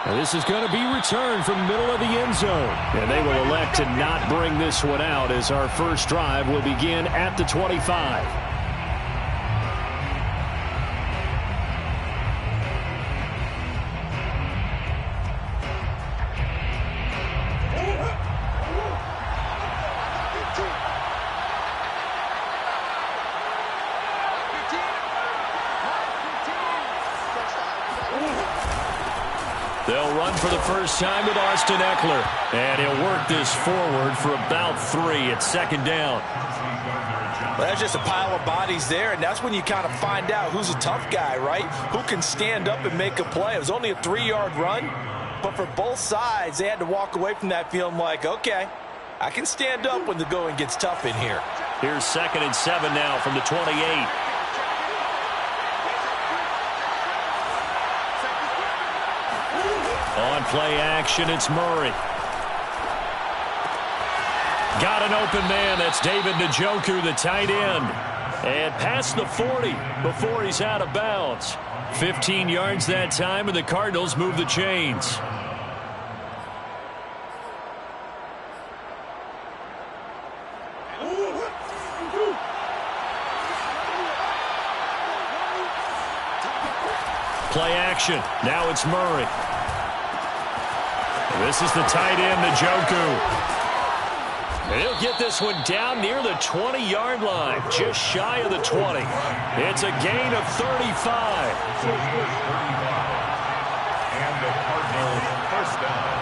And this is going to be returned from the middle of the end zone. And they will elect to not bring this one out as our first drive will begin at the 25. They'll run for the first time with Austin Ekeler. And he'll work this forward for about 3 at second down. Well, that's just a pile of bodies there, and that's when you kind of find out who's a tough guy, right? Who can stand up and make a play. It was only a 3-yard run, but for both sides, they had to walk away from that feeling like, okay, I can stand up when the going gets tough in here. Here's 2nd and 7 now from the 28. On play action, it's Murray. Got an open man. That's David Njoku, the tight end. And past the 40 before he's out of bounds. 15 yards that time, and the Cardinals move the chains. Play action. Now it's Murray. This is the tight end, Njoku. And he'll get this one down near the 20-yard line, just shy of the 20. It's a gain of 35. And the Cardinals first down.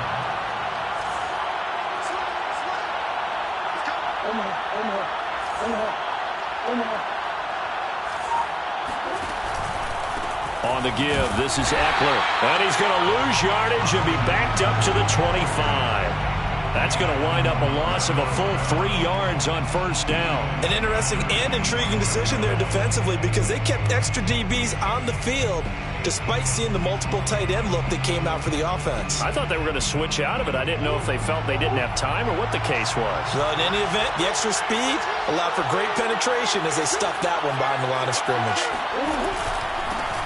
On the give, this is Ekeler. And he's going to lose yardage and be backed up to the 25. That's going to wind up a loss of a full 3 yards on first down. An interesting and intriguing decision there defensively because they kept extra DBs on the field despite seeing the multiple tight end look that came out for the offense. I thought they were going to switch out of it. I didn't know if they felt they didn't have time or what the case was. Well, in any event, the extra speed allowed for great penetration as they stuffed that one behind the line of scrimmage.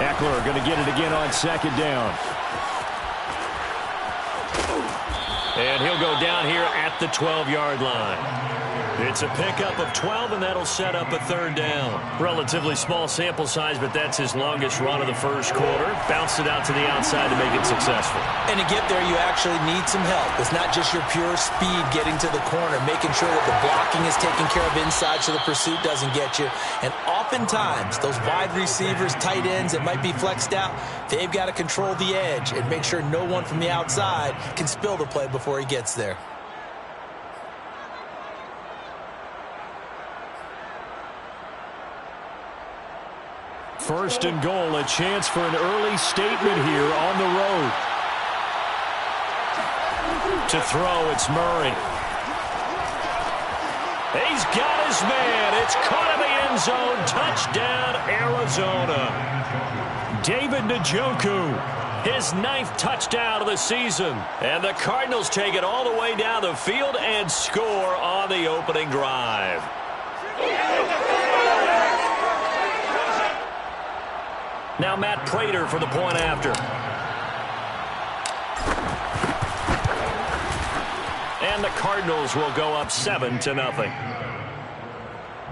Ekeler going to get it again on second down. And he'll go down here at the 12-yard line. It's a pickup of 12, and that'll set up a third down. Relatively small sample size, but that's his longest run of the first quarter. Bounced it out to the outside to make it successful. And to get there, you actually need some help. It's not just your pure speed getting to the corner, making sure that the blocking is taken care of inside so the pursuit doesn't get you. And oftentimes, those wide receivers, tight ends that might be flexed out, they've got to control the edge and make sure no one from the outside can spill the play before he gets there. First and goal, a chance for an early statement here on the road. To throw, it's Murray. He's got his man. It's caught in the end zone. Touchdown, Arizona. David Njoku, his 9th touchdown of the season. And the Cardinals take it all the way down the field and score on the opening drive. Now Matt Prater for the point after. And the Cardinals will go up 7-0.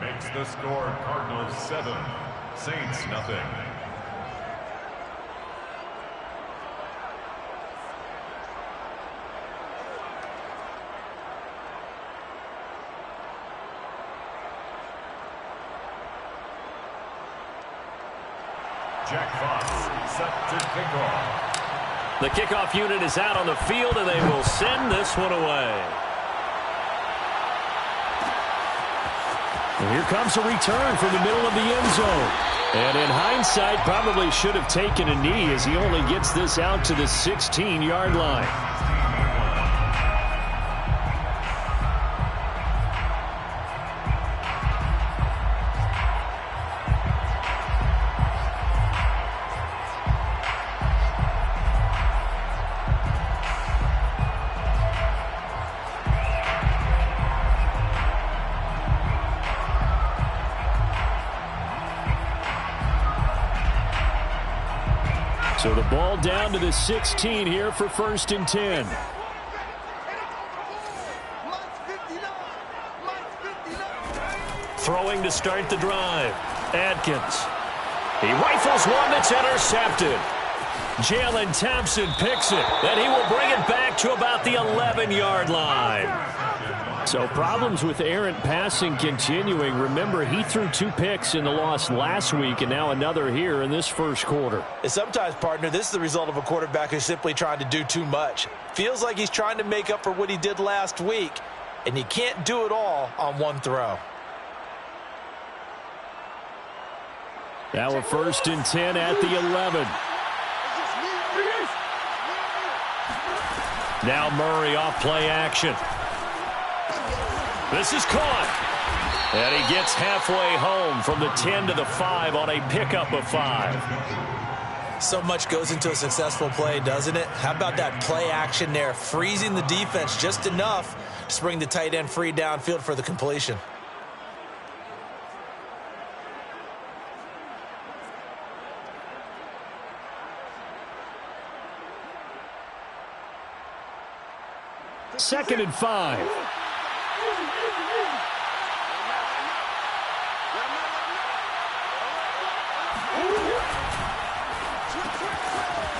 Makes the score Cardinals 7, Saints nothing. Jack Fox set to kick off. The kickoff unit is out on the field, and they will send this one away. And here comes a return from the middle of the end zone. And in hindsight, probably should have taken a knee as he only gets this out to the 16-yard line. So So the ball down to the 16 here for 1st and 10. Throwing to start the drive. Adkins. He rifles one that's intercepted. Jalen Thompson picks it. Then he will bring it back to about the 11-yard line. So problems with errant passing continuing. Remember, he threw 2 picks in the loss last week and now another here in this first quarter. And sometimes, partner, this is the result of a quarterback who's simply trying to do too much. Feels like he's trying to make up for what he did last week, and he can't do it all on one throw. Now a 1st and 10 at the 11. Now Murray off play action. This is caught. And he gets halfway home from the 10 to the 5 on a pickup of 5. So much goes into a successful play, doesn't it? How about that play action there, freezing the defense just enough to bring the tight end free downfield for the completion. Second and 5.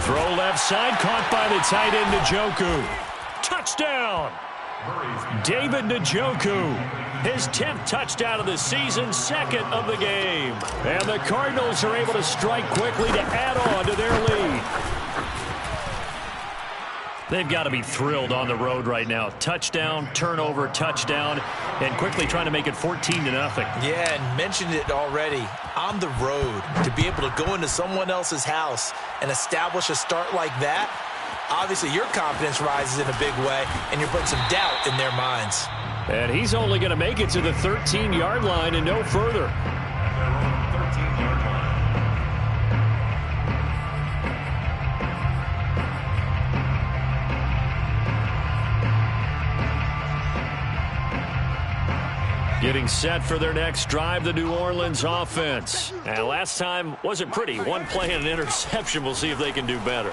Throw left side, caught by the tight end Njoku. Touchdown! David Njoku. His 10th touchdown of the season, 2nd of the game. And the Cardinals are able to strike quickly to add on to their lead. They've got to be thrilled on the road right now. Touchdown, turnover, touchdown, and quickly trying to make it 14-0. Yeah, and mentioned it already. On the road, to be able to go into someone else's house and establish a start like that, obviously your confidence rises in a big way, and you put some doubt in their minds. And he's only going to make it to the 13-yard line and no further. Getting set for their next drive, the New Orleans offense. And last time wasn't pretty. One play and an interception. We'll see if they can do better.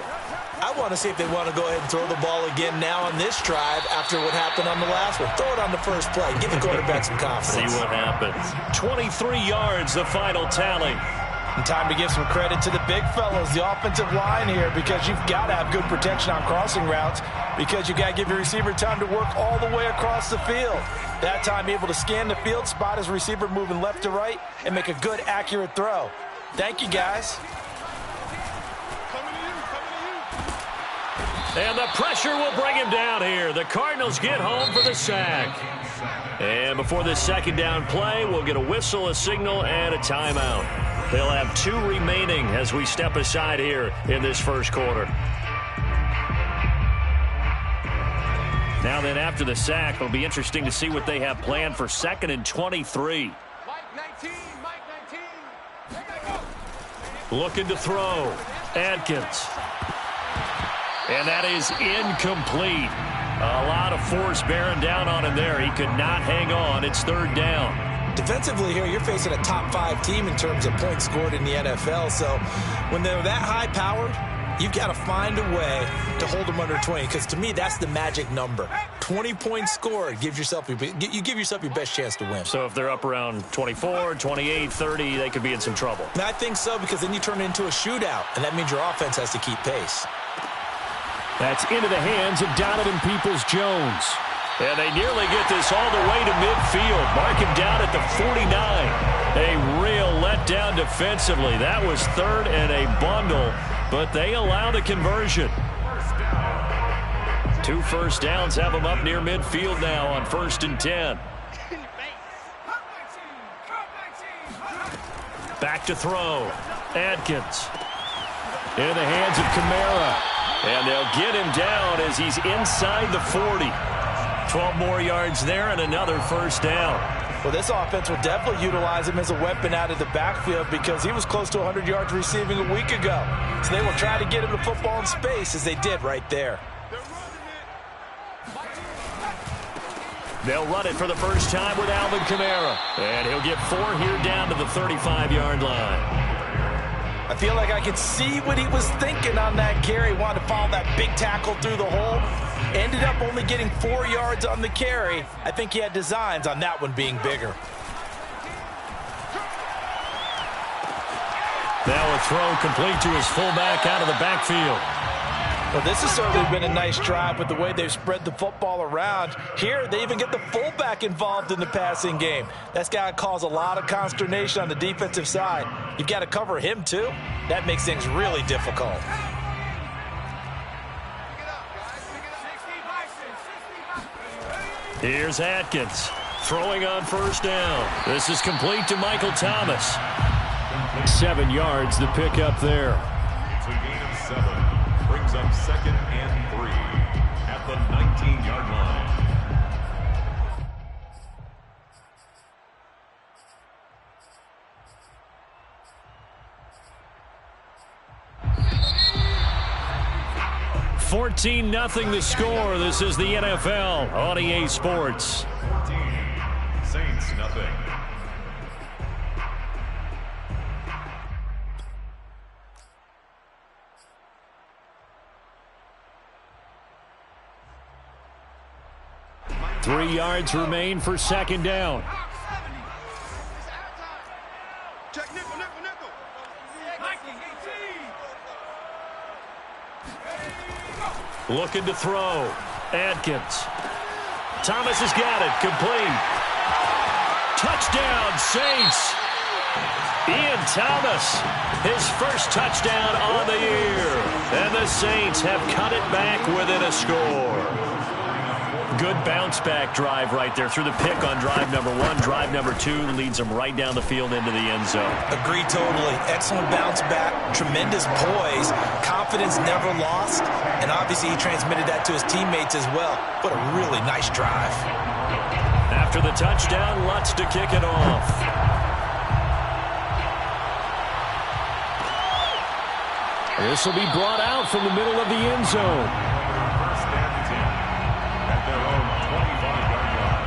I want to see if they want to go ahead and throw the ball again now on this drive after what happened on the last one. Throw it on the first play. Give the quarterback some confidence. See what happens. 23 yards, the final tally. And time to give some credit to the big fellas, the offensive line here, because you've got to have good protection on crossing routes, because you've got to give your receiver time to work all the way across the field. That time able to scan the field, spot his receiver moving left to right, and make a good, accurate throw. Thank you, guys. And the pressure will bring him down here. The Cardinals get home for the sack. And before this second down play, we'll get a whistle, a signal, and a timeout. They'll have 2 remaining as we step aside here in this first quarter. Now then, after the sack, it'll be interesting to see what they have planned for 2nd and 23. Looking to throw. Adkins. And that is incomplete. A lot of force bearing down on him there. He could not hang on. It's 3rd down. Defensively here, you're facing a top 5 team in terms of points scored in the NFL. So when they're that high-powered, you've got to find a way to hold them under 20. Because to me, that's the magic number. 20 points scored. You give yourself your best chance to win. So if they're up around 24, 28, 30, they could be in some trouble. And I think so, because then you turn it into a shootout. And that means your offense has to keep pace. That's into the hands of Donovan Peoples-Jones. And they nearly get this all the way to midfield. Mark him down at the 49. A real letdown defensively. That was 3rd and a bundle, but they allow the conversion. 2 first downs have them up near midfield now on 1st and 10. Back to throw. Adkins. In the hands of Kamara. And they'll get him down as he's inside the 40. 12 more yards there and another first down. Well, this offense will definitely utilize him as a weapon out of the backfield, because he was close to 100 yards receiving a week ago. So they will try to get him the football in space, as they did right there. They'll run it for the first time with Alvin Kamara. And he'll get 4 here down to the 35-yard line. I feel like I could see what he was thinking on that carry. Wanted to follow that big tackle through the hole. Ended up only getting 4 yards on the carry. I think he had designs on that one being bigger. Now a throw complete to his fullback out of the backfield. Well, this has certainly been a nice drive with the way they've spread the football around. Here, they even get the fullback involved in the passing game. That's got to cause a lot of consternation on the defensive side. You've got to cover him, too. That makes things really difficult. Here's Atkins throwing on first down. This is complete to Michael Thomas. 7 yards, the pickup there. It's a gain of 7. Brings up 2nd and 3 at the 19-yard line. $14-0 the score. This is the NFL on EA Sports. 14. Saints nothing. Three yards remain for second down. Looking to throw. Atkins. Thomas has got it. Complete. Touchdown, Saints. Ian Thomas, his first touchdown on the year. And the Saints have cut it back within a score. Good bounce-back drive right there through the pick on drive number 1. Drive number 2 leads them right down the field into the end zone. Agree totally. Excellent bounce back. Tremendous poise. Confidence never lost. And obviously he transmitted that to his teammates as well. What a really nice drive. After the touchdown, Lutz to kick it off. This will be brought out from the middle of the end zone. First and 10 at their own 25-yard line.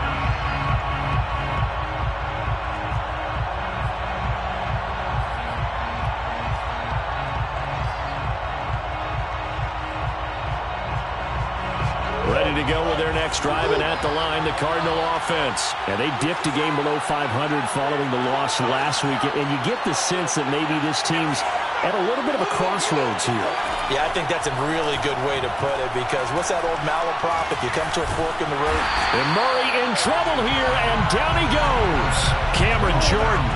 Ready to go with their next drive, and at the line, the Cardinal offense. And they dipped a game below 500 following the loss last week, and you get the sense that maybe this team's at a little bit of a crossroads here. Yeah, I think that's a really good way to put it, because what's that old malaprop? If you come to a fork in the road. And Murray in trouble here, and down he goes. Cameron Jordan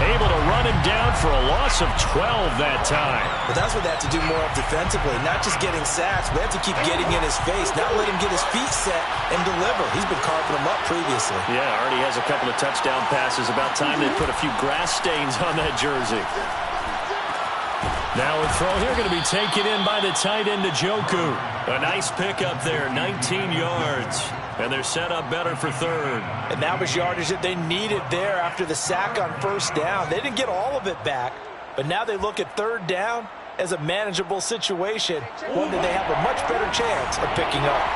able to run him down for a loss of 12 that time. But that's what they have to do more of defensively, not just getting sacks, but they have to keep getting in his face, not let him get his feet set and deliver. He's been carving them up previously. Yeah, already has a couple of touchdown passes. About time they put a few grass stains on that jersey. Now a throw here going to be taken in by the tight end Njoku. A nice pickup there, 19 yards. And they're set up better for third. And that was yardage that they needed there after the sack on first down. They didn't get all of it back, but now they look at third down as a manageable situation, one that they have a much better chance of picking up.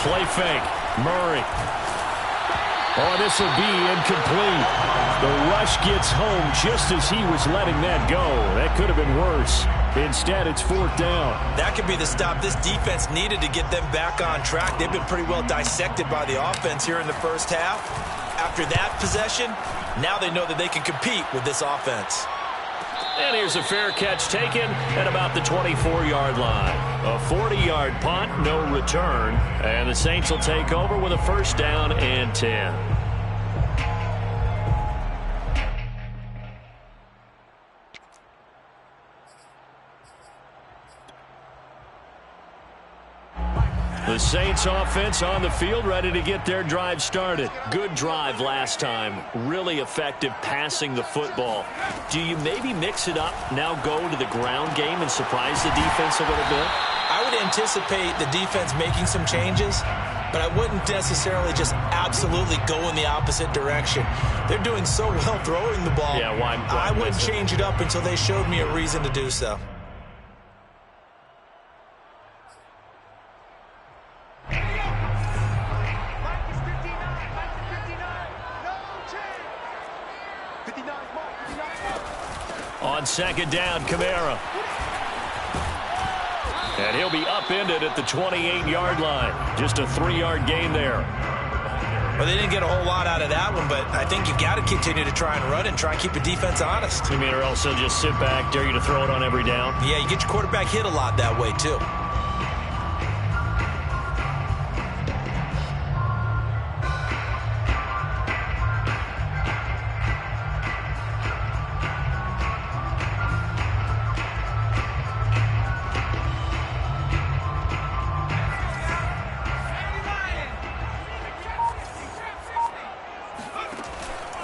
Play fake. Murray. Oh, this will be incomplete. The rush gets home just as he was letting that go. That could have been worse. Instead, it's fourth down. That could be the stop this defense needed to get them back on track. They've been pretty well dissected by the offense here in the first half. After that possession, now they know that they can compete with this offense. And here's a fair catch taken at about the 24-yard line. A 40-yard punt, no return. And the Saints will take over with a first down and 10. The Saints offense on the field, ready to get their drive started. Good drive last time. Really effective passing the football. Do you maybe mix it up, now go to the ground game and surprise the defense a little bit? I would anticipate the defense making some changes, but I wouldn't necessarily just absolutely go in the opposite direction. They're doing so well throwing the ball. Yeah, why I wouldn't change it up until they showed me a reason to do so. second down, Kamara. And he'll be upended at the 28-yard line. Just a 3-yard gain there. Well, they didn't get a whole lot out of that one, but I think you've got to continue to try and run and try and keep the defense honest. You mean, or else they'll just sit back, dare you to throw it on every down? Yeah, you get your quarterback hit a lot that way, too.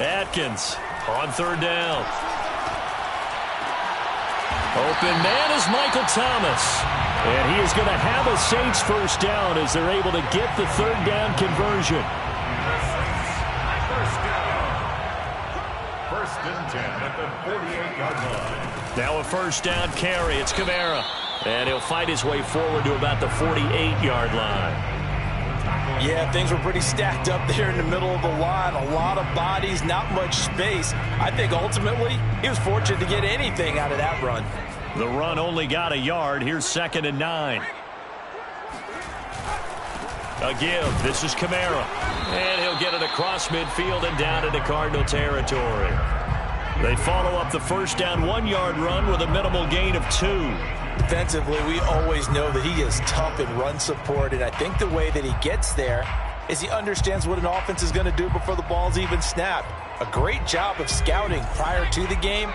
Atkins on third down. Open man is Michael Thomas. And he is going to have a Saints first down as they're able to get the third down conversion. First and 10 at the 48-yard line. Now a first down carry. It's Kamara. And he'll fight his way forward to about the 48-yard line. Yeah, things were pretty stacked up there in the middle of the line. A lot of bodies, not much space. I think ultimately he was fortunate to get anything out of that run. The run only got a yard. Here's 2nd and 9. A give. This is Kamara. And he'll get it across midfield and down into Cardinal territory. They follow up the first down 1-yard run with a minimal gain of 2. Defensively, we always know that he is tough in run support, and I think the way that he gets there is he understands what an offense is going to do before the ball's even snapped. A great job of scouting prior to the game,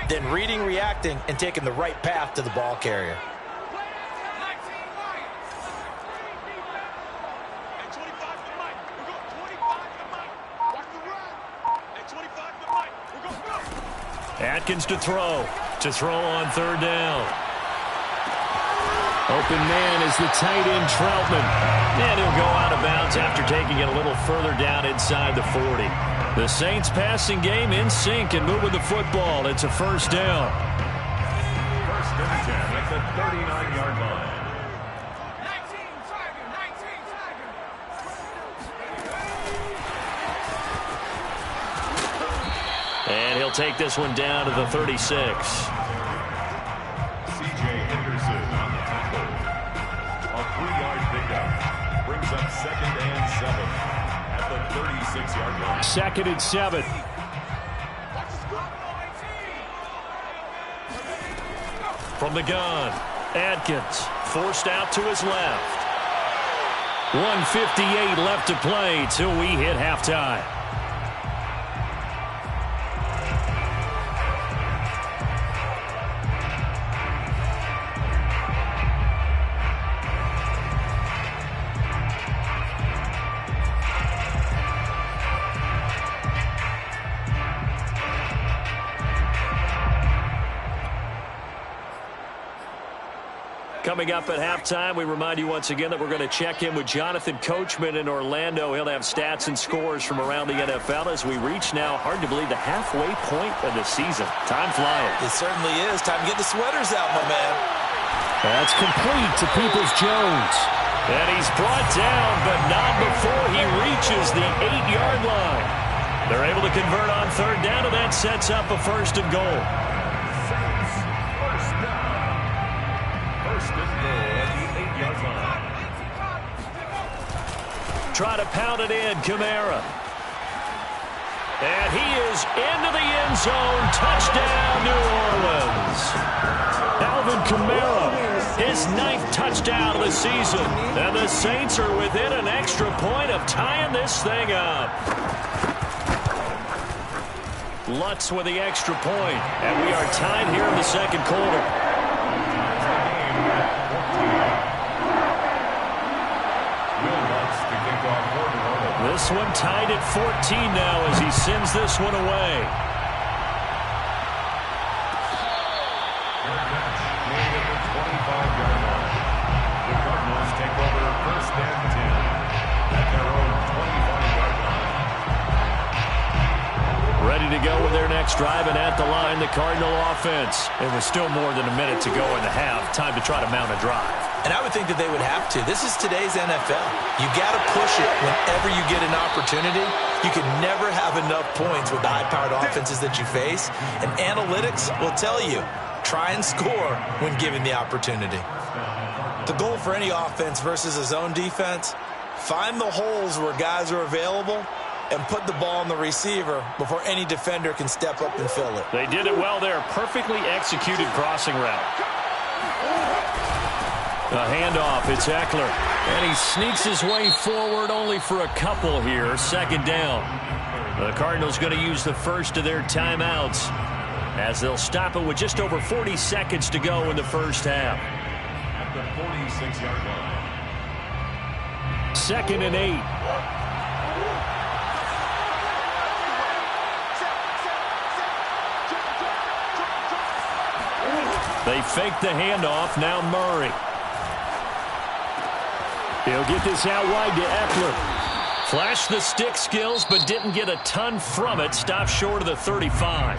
then reading, reacting, and taking the right path to the ball carrier. Atkins to throw. To throw on third down. Open man is the tight end, Troutman. And he'll go out of bounds after taking it a little further down inside the 40. The Saints passing game in sync and moving the football. It's a first down. First and 10 at the 39-yard line. And he'll take this one down to the 36. Second and 7 at the 36-yard line. 2nd and 7. From the gun, Atkins forced out to his left. 1:58 left to play till we hit halftime. Coming up at halftime, we remind you once again that we're going to check in with Jonathan Coachman in Orlando. He'll have stats and scores from around the NFL as we reach now, hard to believe, the halfway point of the season. Time flying. It certainly is. Time to get the sweaters out, my man. That's complete to Peoples-Jones. And he's brought down, but not before he reaches the 8-yard line. They're able to convert on third down, and that sets up a 1st and goal. Try to pound it in, Kamara. And he is into the end zone. Touchdown, New Orleans. Alvin Kamara, his 9th touchdown of the season. And the Saints are within an extra point of tying this thing up. Lutz with the extra point. And we are tied here in the second quarter. This one tied at 14 now as he sends this one away. The Cardinals take over 1st and 10 at their own 25-yard line. Ready to go with their next drive, and at the line, the Cardinal offense. It was still more than a minute to go in the half. Time to try to mount a drive. And I would think that they would have to. This is today's NFL. You got to push it whenever you get an opportunity. You can never have enough points with the high-powered offenses that you face. And analytics will tell you, try and score when given the opportunity. The goal for any offense versus a zone defense, find the holes where guys are available and put the ball on the receiver before any defender can step up and fill it. They did it well there. Perfectly executed crossing route. A handoff. It's Eckler. And he sneaks his way forward only for a couple here. Second down. The Cardinals going to use the first of their timeouts as they'll stop it with just over 40 seconds to go in the first half. At the 46-yard line. 2nd and 8. They fake the handoff. Now Murray. He'll get this out wide to Eckler. Flashed the stick skills, but didn't get a ton from it. Stopped short of the 35.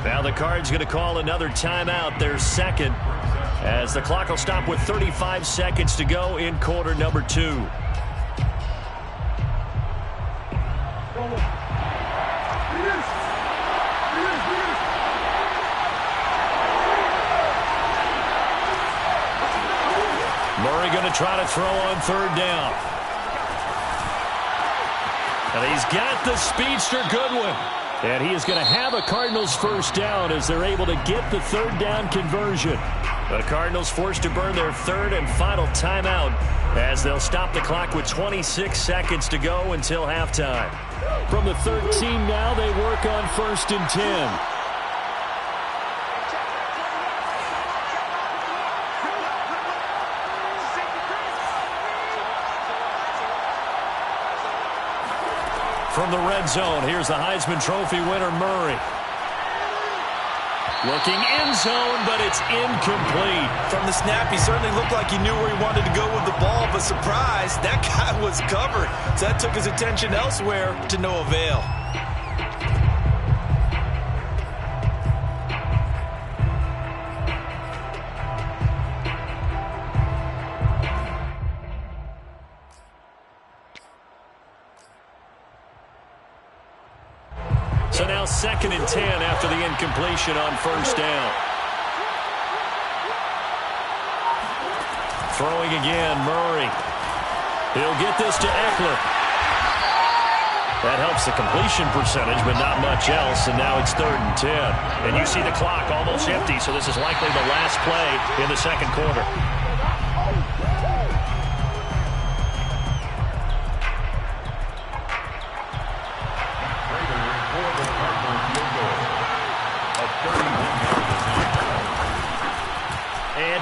Now the Cards going to call another timeout, their second, as the clock will stop with 35 seconds to go in quarter number 2. Murray going to try to throw on third down. And he's got the speedster Goodwin. And he is going to have a Cardinals first down as they're able to get the third down conversion. The Cardinals forced to burn their third and final timeout as they'll stop the clock with 26 seconds to go until halftime. From the 13 now, they work on 1st and 10. From the red zone, here's the Heisman Trophy winner, Murray. Looking end zone, but it's incomplete. From the snap, he certainly looked like he knew where he wanted to go with the ball, but surprise, that guy was covered. So that took his attention elsewhere to no avail. So now 2nd and 10 after the incompletion on first down. Throwing again, Murray. He'll get this to Eckler. That helps the completion percentage, but not much else, and now it's 3rd and 10. And you see the clock almost empty, so this is likely the last play in the second quarter.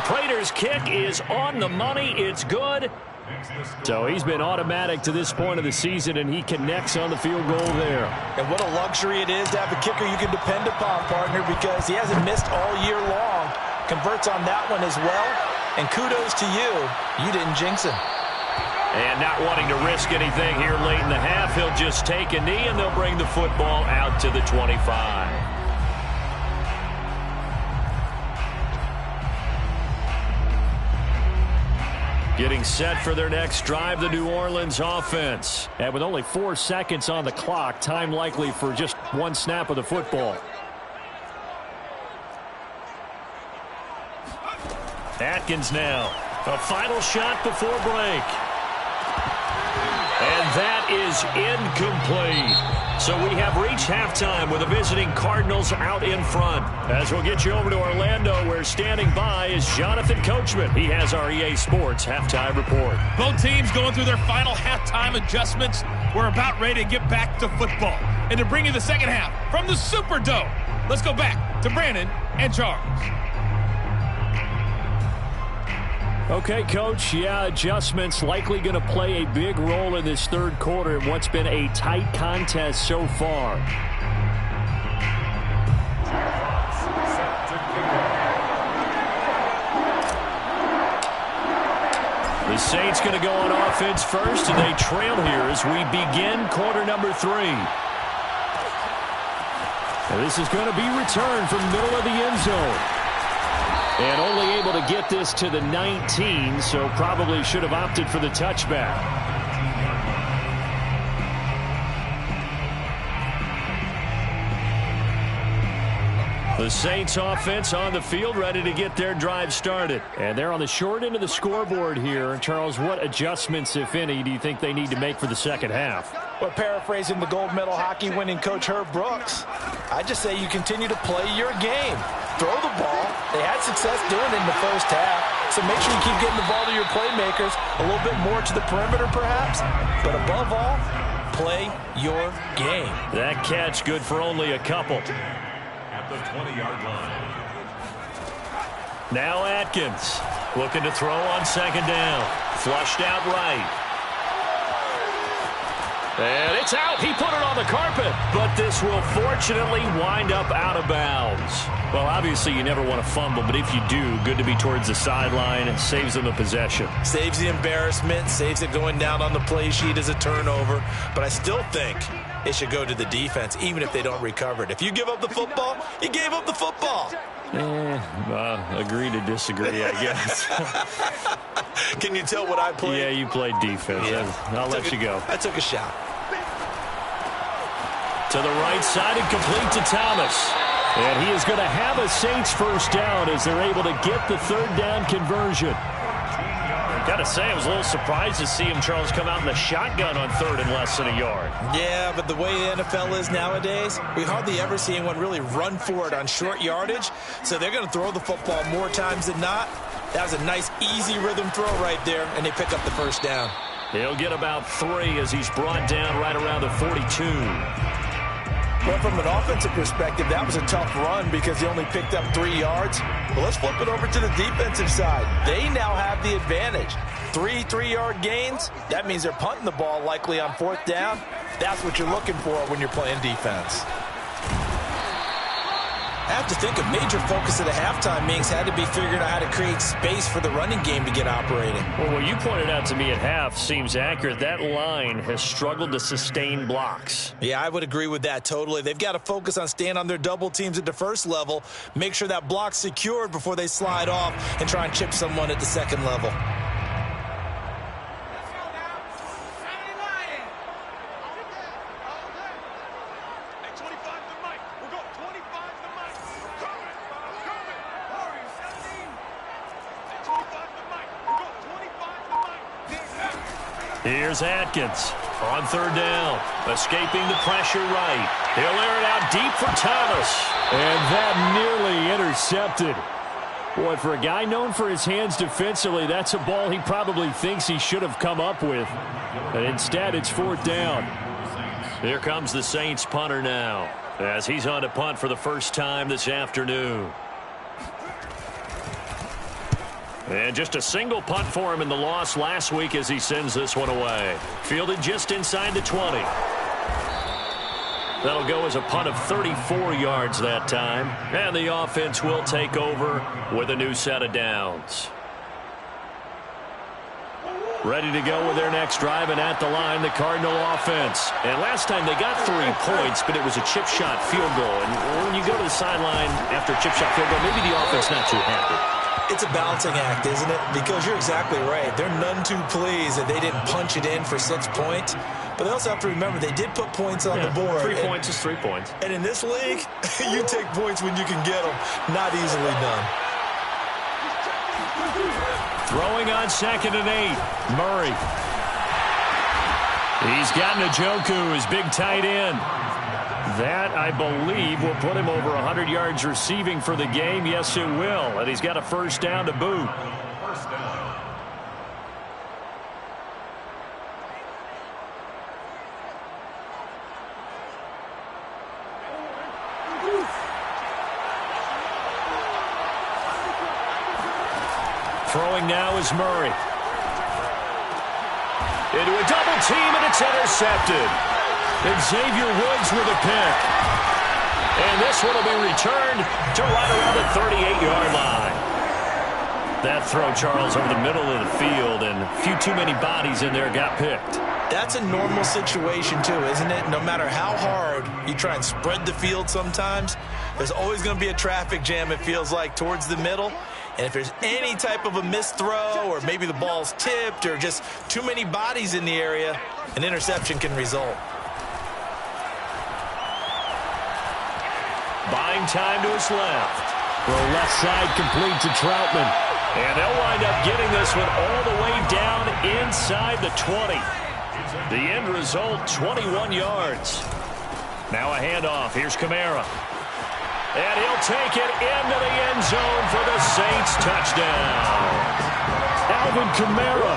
Prater's kick is on the money. It's good. So he's been automatic to this point of the season, and he connects on the field goal there. And what a luxury it is to have a kicker you can depend upon, partner, because he hasn't missed all year long. Converts on that one as well. And kudos to you. You didn't jinx him. And not wanting to risk anything here late in the half, he'll just take a knee, and they'll bring the football out to the 25. Getting set for their next drive, the New Orleans offense. And with only 4 seconds on the clock, time likely for just one snap of the football. Atkins now. A final shot before break. And that is incomplete. So we have reached halftime with the visiting Cardinals out in front. As we'll get you over to Orlando, where standing by is Jonathan Coachman. He has our EA Sports halftime report. Both teams going through their final halftime adjustments. We're about ready to get back to football. And to bring you the second half from the Superdome, let's go back to Brandon and Charles. Okay, Coach. Yeah, adjustments likely going to play a big role in this third quarter in what's been a tight contest so far. The Saints going to go on offense first, and they trail here as we begin quarter number 3. And this is going to be returned from the middle of the end zone. And only able to get this to the 19, so probably should have opted for the touchback. The Saints offense on the field, ready to get their drive started. And they're on the short end of the scoreboard here. Charles, what adjustments, if any, do you think they need to make for the second half? Well, paraphrasing the gold medal hockey winning coach Herb Brooks, I just say you continue to play your game. Throw the ball. They had success doing it in the first half, so make sure you keep getting the ball to your playmakers, a little bit more to the perimeter perhaps, but above all, play your game. That catch good for only a couple. At the 20-yard line. Now Atkins looking to throw on second down. Flushed out right. And it's out. He put it on the carpet. But this will fortunately wind up out of bounds. Well, obviously you never want to fumble, but if you do, good to be towards the sideline and saves them the possession. Saves the embarrassment, saves it going down on the play sheet as a turnover. But I still think it should go to the defense, even if they don't recover it. If you give up the football, you gave up the football. Agree to disagree, I guess. Can you tell what I played? Yeah, you played defense. Yeah. I'll let you go. I took a shot. To the right side and complete to Thomas. And he is going to have a Saints first down as they're able to get the third down conversion. Got to say, I was a little surprised to see him, Charles, come out in the shotgun on third and less than a yard. Yeah, but the way the NFL is nowadays, we hardly ever see anyone really run for it on short yardage. So they're going to throw the football more times than not. That was a nice, easy rhythm throw right there, and they pick up the first down. He'll get about 3 as he's brought down right around the 42. Well, from an offensive perspective, that was a tough run because he only picked up 3 yards. But let's flip it over to the defensive side. They now have the advantage. 3 3-yard gains. That means they're punting the ball likely on fourth down. That's what you're looking for when you're playing defense. I have to think a major focus of the halftime meetings had to be figuring out how to create space for the running game to get operating. Well, what you pointed out to me at half seems accurate. That line has struggled to sustain blocks. Yeah, I would agree with that totally. They've got to focus on staying on their double teams at the first level, make sure that block's secured before they slide off and try and chip someone at the second level. Here's Atkins on third down, escaping the pressure right. He'll air it out deep for Thomas. And that nearly intercepted. Boy, for a guy known for his hands defensively, that's a ball he probably thinks he should have come up with. And instead, it's fourth down. Here comes the Saints punter now, as he's on to punt for the first time this afternoon. And just a single punt for him in the loss last week as he sends this one away. Fielded just inside the 20. That'll go as a punt of 34 yards that time. And the offense will take over with a new set of downs. Ready to go with their next drive, and at the line, the Cardinal offense. And last time they got 3 points, but it was a chip shot field goal. And when you go to the sideline after a chip shot field goal, maybe the offense not too happy. It's a balancing act, isn't it? Because you're exactly right. They're none too pleased that they didn't punch it in for 6 points. But they also have to remember they did put points on the board. 3 points is 3 points. And in this league, you take points when you can get them. Not easily done. Throwing on 2nd and 8. Murray. He's got Njoku, his big tight end. That, I believe, will put him over 100 yards receiving for the game. Yes, it will. And he's got a first down to boot. First down. Throwing now is Murray. Into a double team, and it's intercepted. And Xavier Woods with a pick. And this one will be returned to right around the 38-yard line. That throw, Charles, over the middle of the field, and a few too many bodies in there got picked. That's a normal situation, too, isn't it? No matter how hard you try and spread the field sometimes, there's always going to be a traffic jam, it feels like, towards the middle. And if there's any type of a missed throw or maybe the ball's tipped or just too many bodies in the area, an interception can result. Buying time to his left. Throw left side complete to Troutman. And they'll wind up getting this one all the way down inside the 20. The end result, 21 yards. Now a handoff. Here's Kamara. And he'll take it into the end zone for the Saints touchdown. Alvin Kamara,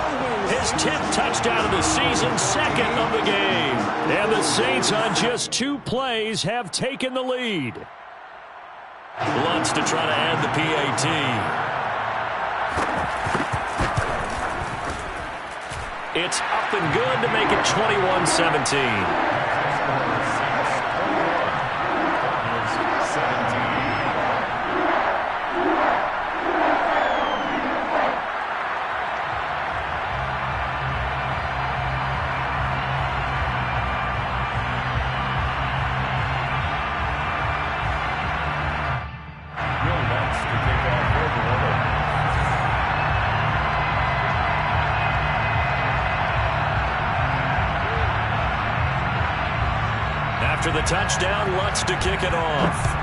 his 10th touchdown of the season, 2nd of the game. And the Saints on just 2 plays have taken the lead. Lutz to try to add the PAT. It's up and good to make it 21-17. After the touchdown, Lutz to kick it off.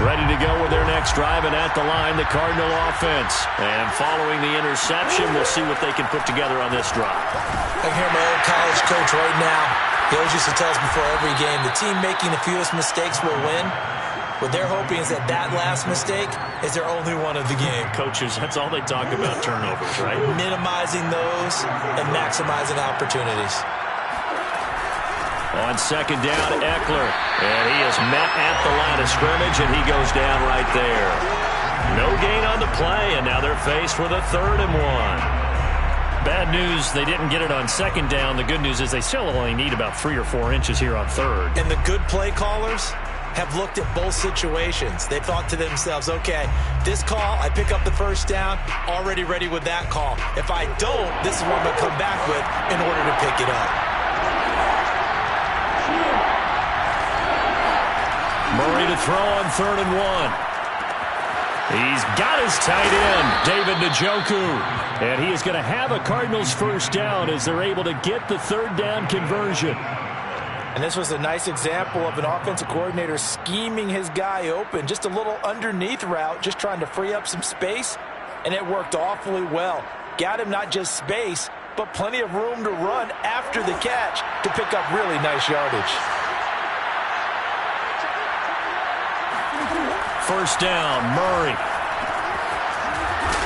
Ready to go with their next drive, and at the line, the Cardinal offense. And following the interception, we'll see what they can put together on this drive. I can hear my old college coach right now. He always used to tell us before every game, the team making the fewest mistakes will win. What they're hoping is that that last mistake is their only one of the game. Coaches, that's all they talk about, turnovers, right? Minimizing those and maximizing opportunities. On second down, Eckler. And he is met at the line of scrimmage, and he goes down right there. No gain on the play, and now they're faced with a 3rd and 1. Bad news, they didn't get it on second down. The good news is they still only need about 3 or 4 inches here on 3rd. And the good play callers have looked at both situations. They thought to themselves, okay, this call, I pick up the first down, already ready with that call. If I don't, this is what I'm going to come back with in order to pick it up. Murray to throw on 3rd and 1. He's got his tight end, David Njoku. And he is going to have a Cardinals first down as they're able to get the 3rd down conversion. And this was a nice example of an offensive coordinator scheming his guy open. Just a little underneath route, just trying to free up some space. And it worked awfully well. Got him not just space, but plenty of room to run after the catch to pick up really nice yardage. First down, Murray.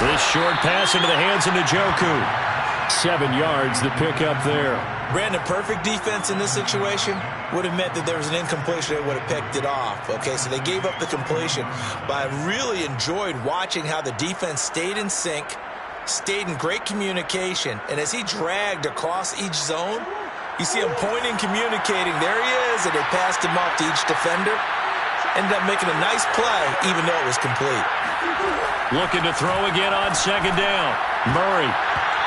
This short pass into the hands of Njoku. 7 yards, the pickup there. Brandon, perfect defense in this situation would have meant that there was an incompletion. They would have picked it off. Okay, so they gave up the completion. But I really enjoyed watching how the defense stayed in sync, stayed in great communication. And as he dragged across each zone, you see him pointing, communicating. There he is, and they passed him off to each defender. Ended up making a nice play, even though it was complete. Looking to throw again on second down. Murray.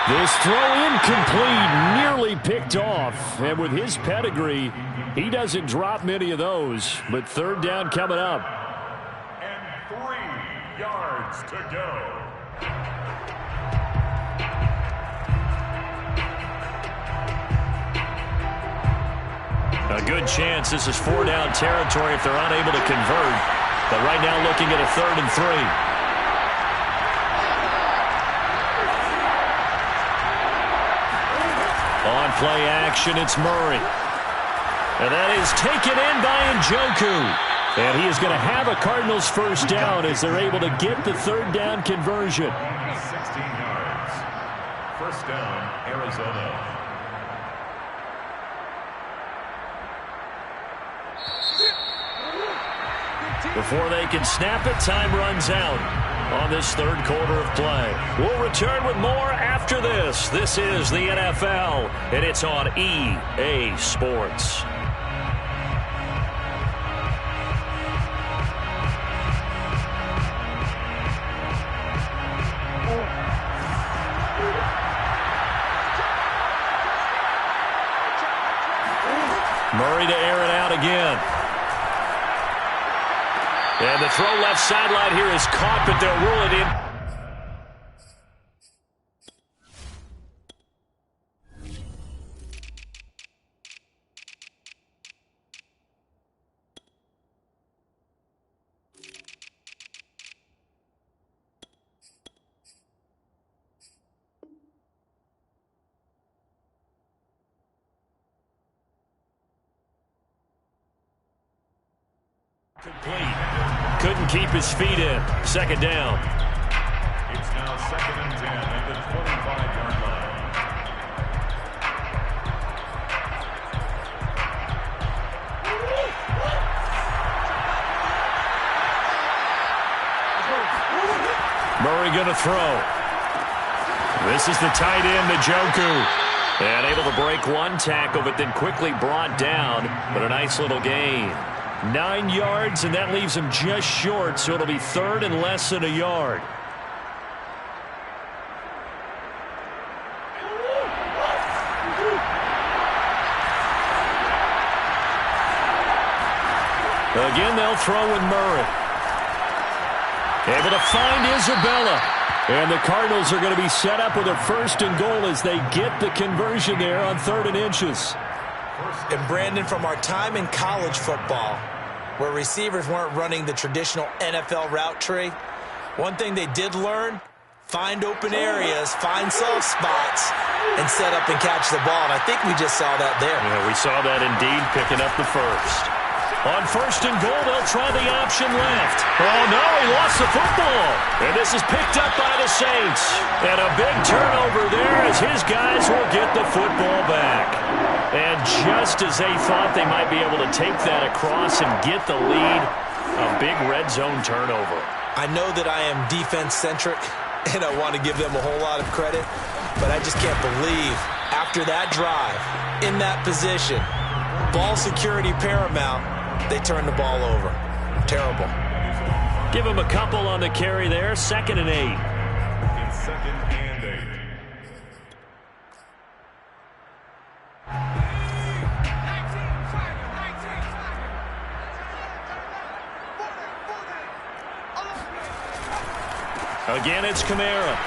This throw incomplete, nearly picked off. And with his pedigree, he doesn't drop many of those. But 3rd down coming up. And 3 yards to go. A good chance this is 4-down territory if they're unable to convert. But right now looking at a 3rd and 3. On play action, it's Murray. And that is taken in by Njoku. And he is going to have a Cardinals first down as they're able to get the 3rd down conversion. 16 yards. First down, Arizona. Before they can snap it, time runs out on this 3rd quarter of play. We'll return with more after this. This is the NFL, and it's on EA Sports. And the throw left sideline here is caught, but they'll rule it in. Complete. Couldn't keep his feet in. Second down. It's now 2nd and 10 at the 25-yard line. Murray going to throw. This is the tight end, Njoku. And able to break one tackle, but then quickly brought down. But a nice little gain. 9 yards, and that leaves him just short, so it'll be 3rd and less than a yard. Again, they'll throw with Murray. Able to find Isabella. And the Cardinals are going to be set up with a 1st and goal as they get the conversion there on 3rd and inches. And Brandon, from our time in college football, where receivers weren't running the traditional NFL route tree, one thing they did learn, find open areas, find soft spots, and set up and catch the ball. And I think we just saw that there. Yeah, we saw that indeed, picking up the 1st. On 1st and goal, they'll try the option left. Oh, no, he lost the football. And this is picked up by the Saints. And a big turnover there as his guys will get the football back. And just as they thought they might be able to take that across and get the lead, a big red zone turnover. I know that I am defense-centric, and I want to give them a whole lot of credit, but I just can't believe after that drive, in that position, ball security paramount, they turned the ball over. Terrible. Give him a couple on the carry there. 2nd and 8. In 2nd and 8. Again, it's Kamara.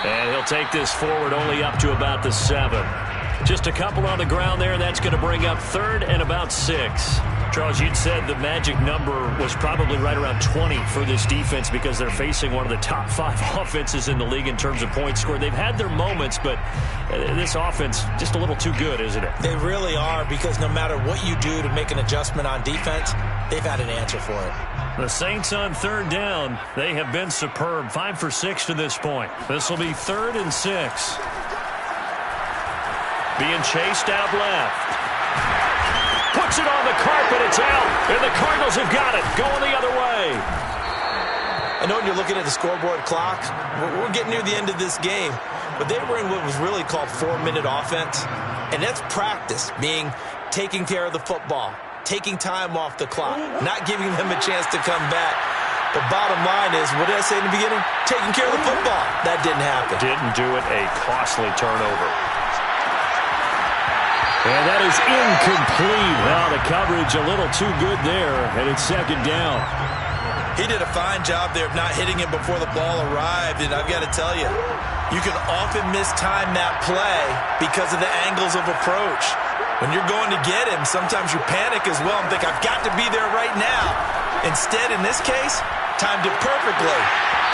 And he'll take this forward only up to about the 7. Just a couple on the ground there. That's going to bring up 3rd and about 6. Charles, you'd said the magic number was probably right around 20 for this defense because they're facing one of the top 5 offenses in the league in terms of points scored. They've had their moments, but this offense just a little too good, isn't it? They really are, because no matter what you do to make an adjustment on defense, they've had an answer for it. The Saints on 3rd down, they have been superb. 5 for 6 to this point. This will be 3rd and 6. Being chased out left. Puts it on the carpet, it's out, and the Cardinals have got it, going the other way. I know when you're looking at the scoreboard clock, we're getting near the end of this game, but they were in what was really called 4-minute offense, and that's practice, meaning taking care of the football, taking time off the clock, not giving them a chance to come back. The bottom line is, what did I say in the beginning? Taking care of the football. That didn't happen. Didn't do it, a costly turnover. And that is incomplete. Well, the coverage a little too good there, and it's 2nd down. He did a fine job there of not hitting it before the ball arrived, and I've got to tell you, you can often mistime that play because of the angles of approach. When you're going to get him, sometimes you panic as well and think, I've got to be there right now. Instead, in this case, timed it perfectly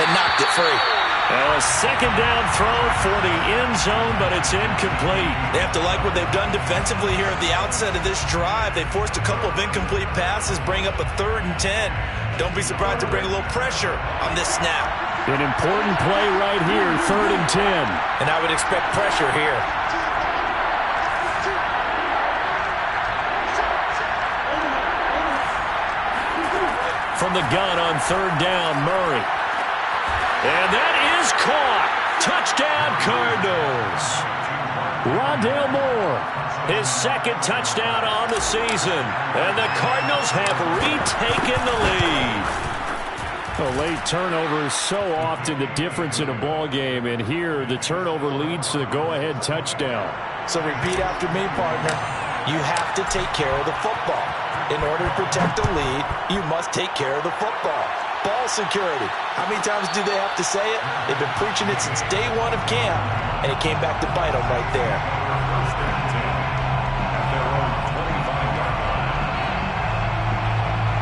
and knocked it free. A 2nd down throw for the end zone, but it's incomplete. They have to like what they've done defensively here at the outset of this drive. They forced a couple of incomplete passes, bring up a 3rd and 10. Don't be surprised to bring a little pressure on this snap. An important play right here, 3rd and 10. And I would expect pressure here. From the gun on 3rd down, Murray. And that is caught. Touchdown, Cardinals. Rondale Moore, his 2nd touchdown on the season. And the Cardinals have retaken the lead. A late turnover is so often the difference in a ball game. And here, the turnover leads to the go-ahead touchdown. So repeat after me, partner. You have to take care of the football. In order to protect the lead, you must take care of the football. Ball security. How many times do they have to say it? They've been preaching it since day one of camp, and it came back to bite them right there. First and 10 at their own 25-yard line.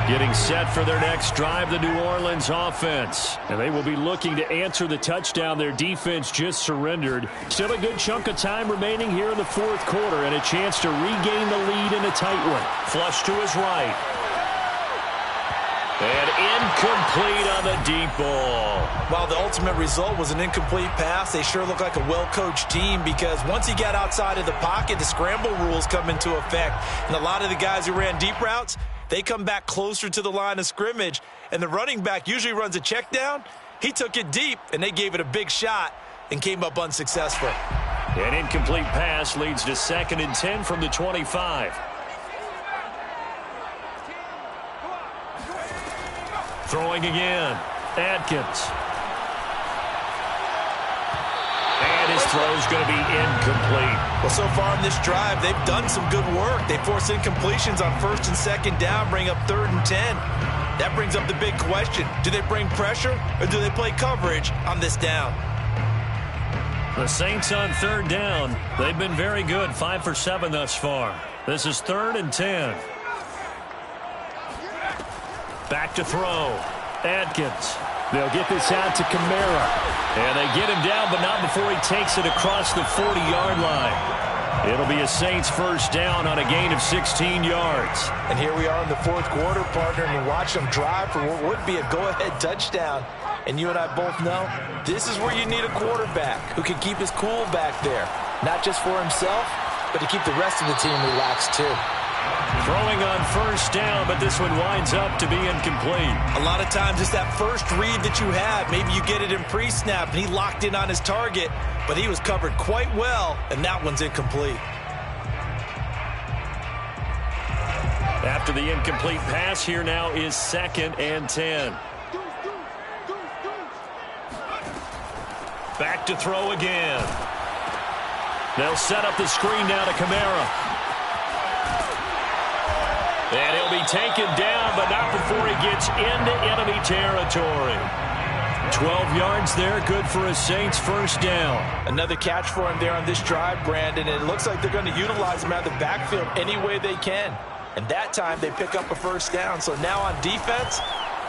Getting set for their next drive, the New Orleans offense. And they will be looking to answer the touchdown their defense just surrendered. Still a good chunk of time remaining here in the fourth quarter and a chance to regain the lead in a tight one. Flush to his right. And incomplete on the deep ball. While the ultimate result was an incomplete pass, they sure look like a well-coached team because once he got outside of the pocket, the scramble rules come into effect. And a lot of the guys who ran deep routes, they come back closer to the line of scrimmage. And the running back usually runs a check down. He took it deep, and they gave it a big shot and came up unsuccessful. An incomplete pass leads to 2nd and 10 from the 25. Throwing again. Adkins. And his throw's going to be incomplete. Well, so far in this drive, they've done some good work. They force incompletions on 1st and 2nd down, bring up 3rd and 10. That brings up the big question. Do they bring pressure or do they play coverage on this down? The Saints on 3rd down. They've been very good, 5 for 7 thus far. This is 3rd and 10. Back to throw. Adkins. They'll get this out to Kamara. And they get him down, but not before he takes it across the 40-yard line. It'll be a Saints first down on a gain of 16 yards. And here we are in the fourth quarter, partner, and you watch them drive for what would be a go-ahead touchdown. And you and I both know this is where you need a quarterback who can keep his cool back there. Not just for himself, but to keep the rest of the team relaxed too. Throwing on first down, but this one winds up to be incomplete. A lot of times it's that first read that you have. Maybe you get it in pre-snap, and he locked in on his target, but he was covered quite well, and that one's incomplete. After the incomplete pass, here now is 2nd and 10. Back to throw again. They'll set up the screen now to Kamara. And he'll be taken down, but not before he gets into enemy territory. 12 yards there, good for a Saints first down. Another catch for him there on this drive, Brandon, and it looks like they're going to utilize him out of the backfield any way they can. And that time they pick up a first down. So now on defense,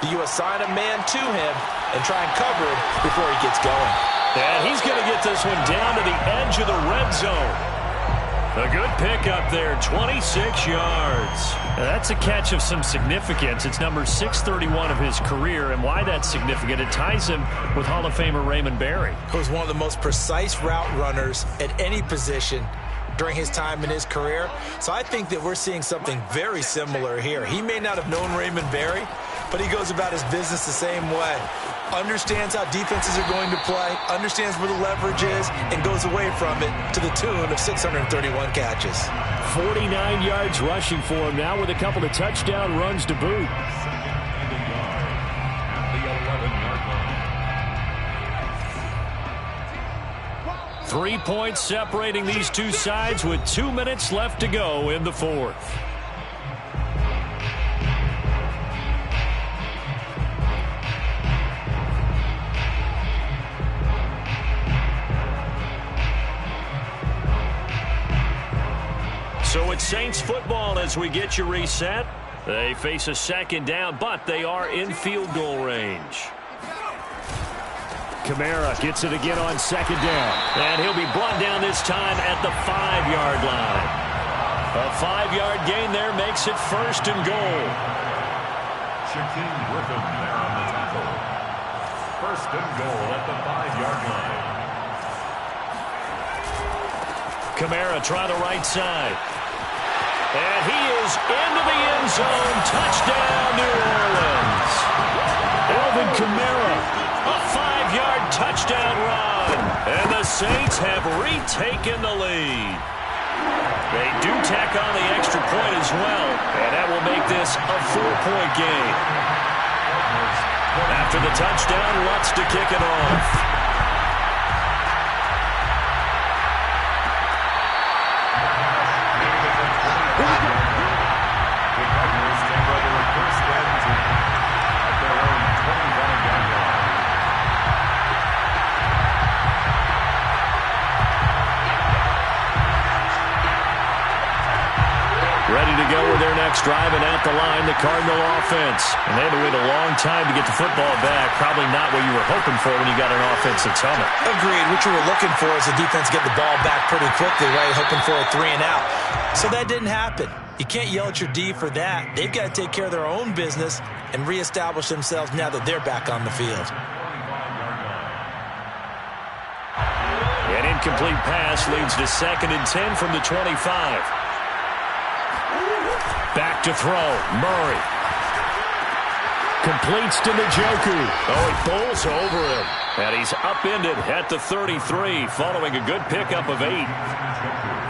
do you assign a man to him and try and cover him before he gets going? And he's going to get this one down to the edge of the red zone. A good pickup there, 26 yards. Now that's a catch of some significance. It's number 631 of his career, and why that's significant, it ties him with Hall of Famer Raymond Berry. He was one of the most precise route runners at any position during his time in his career. So I think that we're seeing something very similar here. He may not have known Raymond Berry, but he goes about his business the same way. Understands how defenses are going to play, understands where the leverage is, and goes away from it to the tune of 631 catches. 49 yards rushing for him now with a couple of touchdown runs to boot. Second and yard at the 11-yard line. 3 points separating these two sides with 2 minutes left to go in the fourth. So it's Saints football as we get you reset. They face a second down, but they are in field goal range. Kamara gets it again on second down. And he'll be brought down this time at the 5-yard line. A 5-yard gain there makes it first and goal. Shaquem Griffin there on the tackle. First and goal at the 5-yard line. Kamara try the right side. And he is into the end zone. Touchdown, New Orleans. Alvin Kamara, a 5-yard touchdown run. And the Saints have retaken the lead. They do tack on the extra point as well, and that will make this a 4-point game. After the touchdown, Lutz to kick it off. coming at the line, the Cardinal offense. And they had to wait a long time to get the football back. Probably not what you were hoping for when you got an offense that's humming. Agreed. What you were looking for is the defense get the ball back pretty quickly, right? Hoping for a 3 and out. So that didn't happen. You can't yell at your D for that. They've got to take care of their own business and reestablish themselves now that they're back on the field. An incomplete pass leads to 2nd and 10 from the 25. Back to throw. Murray. Completes to Njoku. Oh, he bowls over him. And he's upended at the 33 following a good pickup of 8.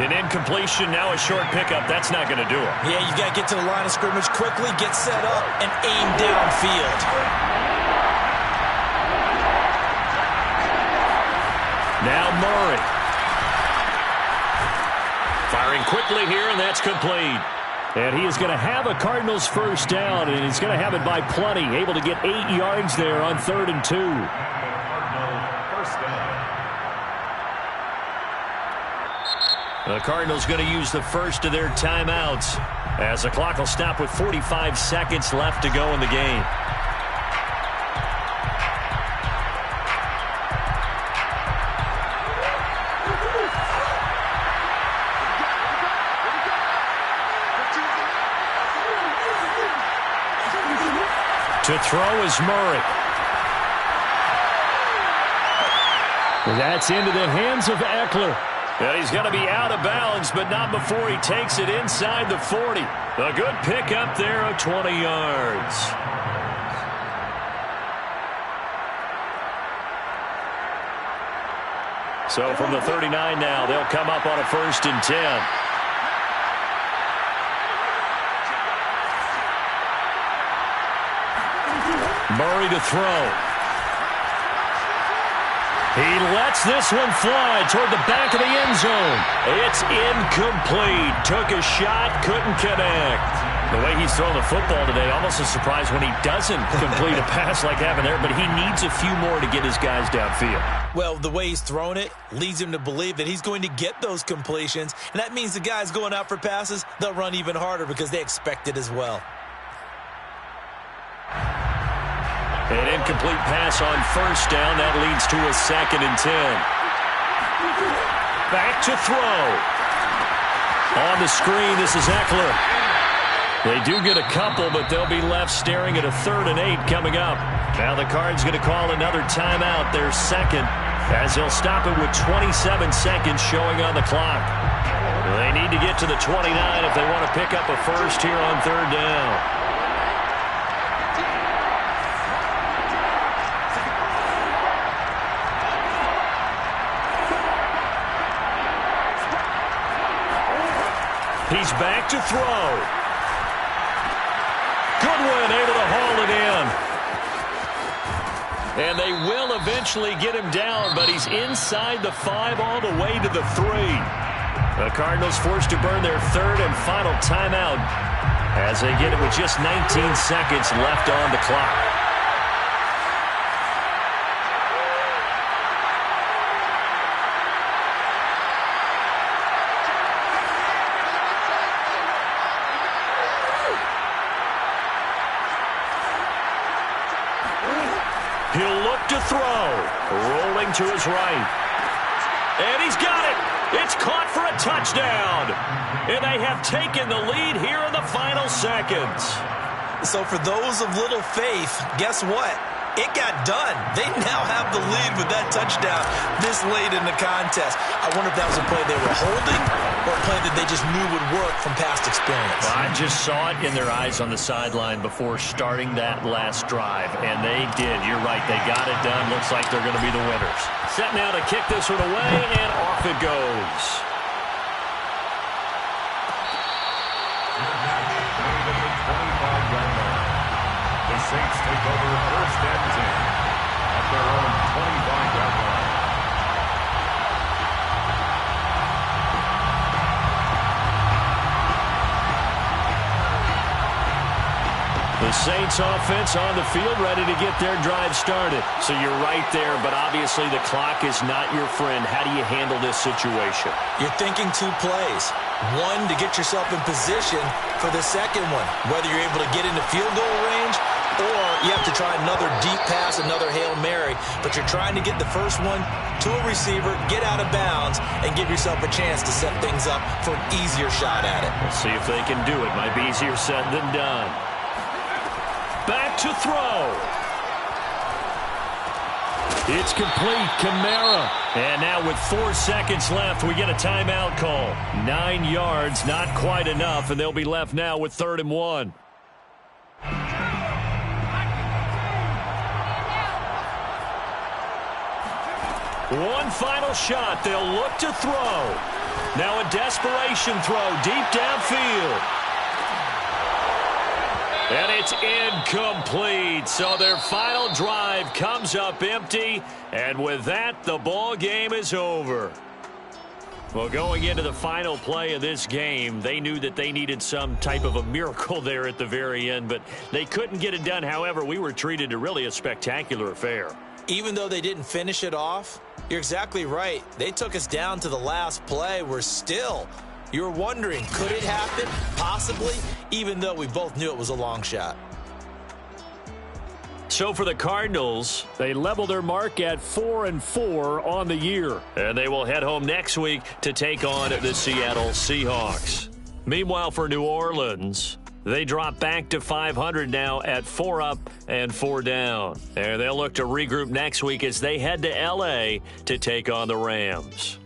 An incompletion, now a short pickup. That's not going to do it. Yeah, you've got to get to the line of scrimmage quickly, get set up, and aim downfield. Now Murray. Firing quickly here, and that's complete. And he is going to have a Cardinals first down, and he's going to have it by plenty. Able to get 8 yards there on 3rd and 2. The Cardinals going to use the first of their timeouts as the clock will stop with 45 seconds left to go in the game. To throw is Murray. That's into the hands of Eckler. And he's going to be out of bounds, but not before he takes it inside the 40. A good pickup there of 20 yards. So from the 39 now, they'll come up on a 1st and 10. Murray to throw. He lets this one fly toward the back of the end zone. It's incomplete. Took a shot, couldn't connect. The way he's throwing the football today, almost a surprise when he doesn't complete a pass like having there, but he needs a few more to get his guys downfield. Well, the way he's thrown it leads him to believe that he's going to get those completions, and that means the guys going out for passes, they'll run even harder because they expect it as well. An incomplete pass on 1st down. That leads to a 2nd and 10. Back to throw. On the screen, this is Eckler. They do get a couple, but they'll be left staring at a 3rd and 8 coming up. Now the Cards going to call another timeout, their 2nd, as they'll stop it with 27 seconds showing on the clock. They need to get to the 29 if they want to pick up a first here on 3rd down. He's back to throw. Goodwin able to haul it in. And they will eventually get him down, but he's inside the 5 all the way to the 3. The Cardinals forced to burn their 3rd and final timeout as they get it with just 19 seconds left on the clock. He'll look to throw. Rolling to his right. And he's got it. It's caught for a touchdown. And they have taken the lead here in the final seconds. So for those of little faith, guess what? It got done. They now have the lead with that touchdown this late in the contest. I wonder if that was a play they were holding or a play that they just knew would work from past experience. Well, I just saw it in their eyes on the sideline before starting that last drive, and they did. You're right. They got it done. Looks like they're going to be the winners. Set now to kick this one away, and off it goes. The Saints take over 1st and 10 at their own 25-yard line. The Saints offense on the field, ready to get their drive started. So you're right there, but obviously the clock is not your friend. How do you handle this situation? You're thinking 2 plays. One, to get yourself in position for the second one, whether you're able to get into field goal range or you have to try another deep pass, another Hail Mary. But you're trying to get the first one to a receiver, get out of bounds, and give yourself a chance to set things up for an easier shot at it. We'll see if they can do it. Might be easier said than done. Back to throw. It's complete. Kamara. And now with 4 seconds left, we get a timeout call. 9 yards, not quite enough, and they'll be left now with 3rd and 1. One final shot. They'll look to throw. Now a desperation throw deep downfield. And it's incomplete. So their final drive comes up empty. And with that, the ball game is over. Well, going into the final play of this game, they knew that they needed some type of a miracle there at the very end, but they couldn't get it done. However, we were treated to really a spectacular affair. Even though they didn't finish it off, you're exactly right. They took us down to the last play. We're still... You're wondering, could it happen? Possibly, even though we both knew it was a long shot. So for the Cardinals, they level their mark at 4-4 on the year. And they will head home next week to take on the Seattle Seahawks. Meanwhile, for New Orleans, they drop back to 500 now at 4 up and 4 down. And they'll look to regroup next week as they head to L.A. to take on the Rams.